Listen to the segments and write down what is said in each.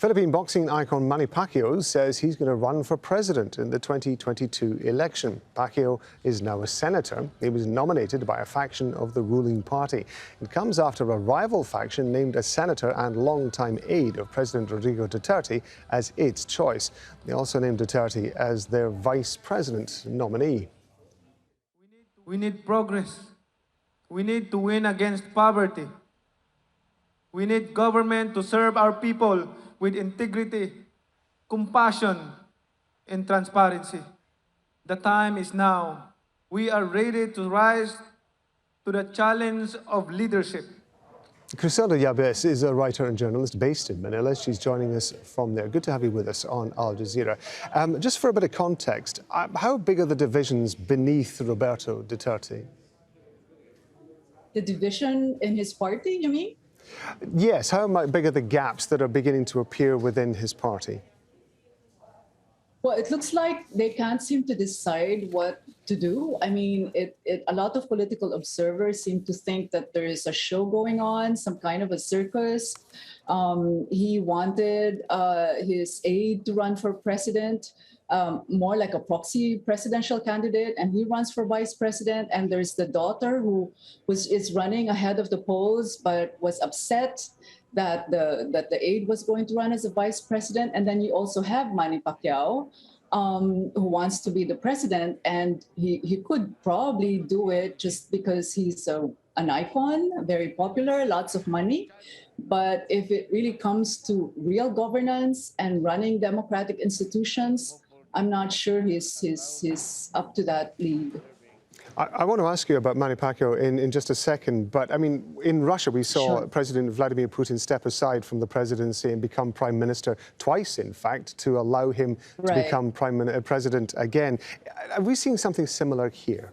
Philippine boxing icon Manny Pacquiao says he's going to run for president in the 2022 election. Pacquiao is now a senator. He was nominated by a faction of the ruling party. It comes after a rival faction named a senator and longtime aide of President Rodrigo Duterte as its choice. They also named Duterte as their vice president nominee. We need progress. We need to win against poverty. We need government to serve our people with integrity, compassion, and transparency. The time is now. We are ready to rise to the challenge of leadership. Criselda Yabes is a writer and journalist based in Manila. She's joining us from there. Good to have you with us on Al Jazeera. Just for a bit of context, how big are the divisions beneath Roberto Duterte? The division in his party, you mean? Yes, how big are the gaps that are beginning to appear within his party? Well, it looks like they can't seem to decide what to do. I mean, a lot of political observers seem to think that there is a show going on, some kind of a circus. He wanted his aide to run for president, more like a proxy presidential candidate, and he runs for vice president. And there's the daughter who is running ahead of the polls, but was upset that the aide was going to run as a vice president. And then you also have Manny Pacquiao, who wants to be the president, and he could probably do it just because he's an icon, very popular, lots of money. But if it really comes to real governance and running democratic institutions, I'm not sure he's up to that league. I want to ask you about Manny Pacquiao in just a second, but I mean, in Russia we saw Sure. President Vladimir Putin step aside from the presidency and become prime minister twice, in fact, to allow him to become president again. Are we seeing something similar here?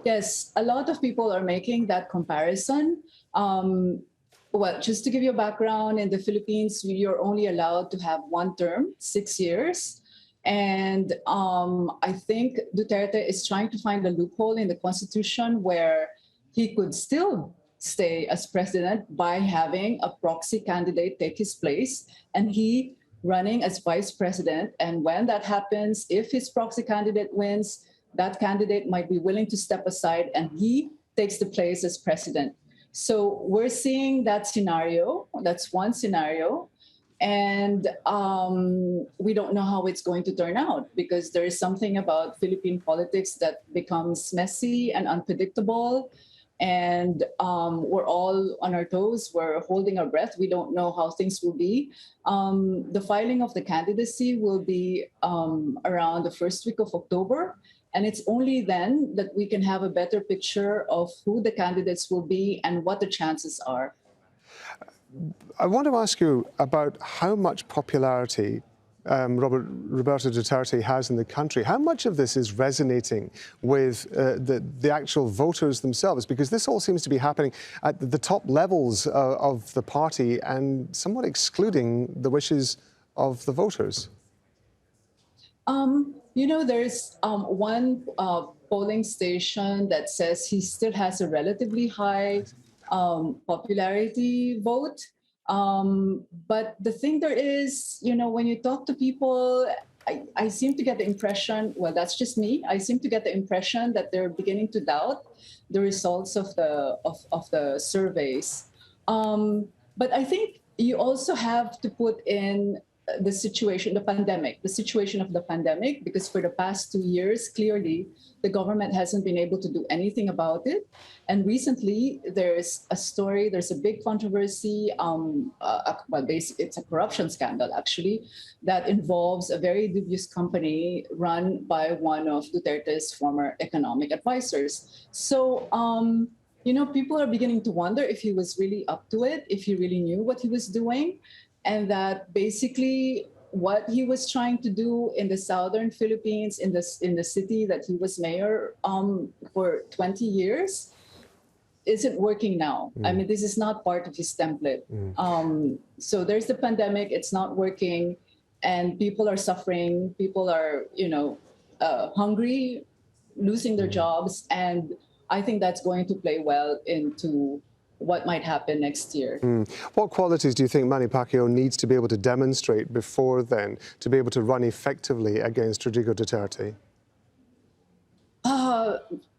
Yes, a lot of people are making that comparison. Well, just to give you a background, in the Philippines, you're only allowed to have one term, 6 years. And I think Duterte is trying to find a loophole in the Constitution where he could still stay as president by having a proxy candidate take his place and he running as vice president. And when that happens, if his proxy candidate wins, that candidate might be willing to step aside and he takes the place as president. So we're seeing that scenario. That's one scenario. And we don't know how it's going to turn out because there is something about Philippine politics that becomes messy and unpredictable. And we're all on our toes. We're holding our breath. We don't know how things will be. The filing of the candidacy will be around the first week of October. And it's only then that we can have a better picture of who the candidates will be and what the chances are. I want to ask you about how much popularity Roberto Duterte has in the country. How much of this is resonating with the actual voters themselves? Because this all seems to be happening at the top levels of the party and somewhat excluding the wishes of the voters. You know, there's one polling station that says he still has a relatively high popularity vote. But the thing there is, you know, when you talk to people, I seem to get the impression, well, that's just me. I seem to get the impression that they're beginning to doubt the results of the surveys. But I think you also have to put in the situation, the situation of the pandemic, because for the past 2 years, clearly, the government hasn't been able to do anything about it. And recently, there's a big controversy, well, basically, it's a corruption scandal, actually, that involves a very dubious company run by one of Duterte's former economic advisors. So, you know, people are beginning to wonder if he was really up to it, if he really knew what he was doing. And that basically what he was trying to do in the southern Philippines, in the city that he was mayor for 20 years, isn't working now. I mean, this is not part of his template. So there's the pandemic, it's not working, and people are suffering. People are, you know, hungry, losing their jobs, and I think that's going to play well into what might happen next year. What qualities do you think Manny Pacquiao needs to be able to demonstrate before then to be able to run effectively against Rodrigo Duterte?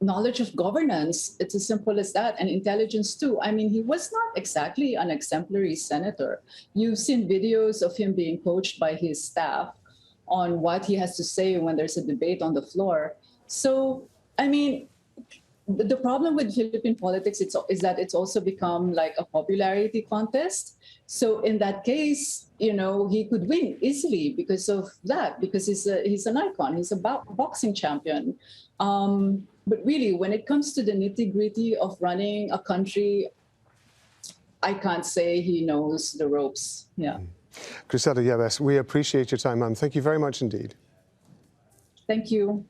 Knowledge of governance, it's as simple as that, and intelligence too. I mean, he was not exactly an exemplary senator. You've seen videos of him being coached by his staff on what he has to say when there's a debate on the floor. So, I mean, the problem with Philippine politics is that it's also become like a popularity contest. So in that case, you know, he could win easily because of that, because he's an icon, he's a boxing champion. But really, when it comes to the nitty-gritty of running a country, I can't say he knows the ropes. Yeah. Criselda Yabes, we appreciate your time, ma'am. Thank you very much indeed. Thank you.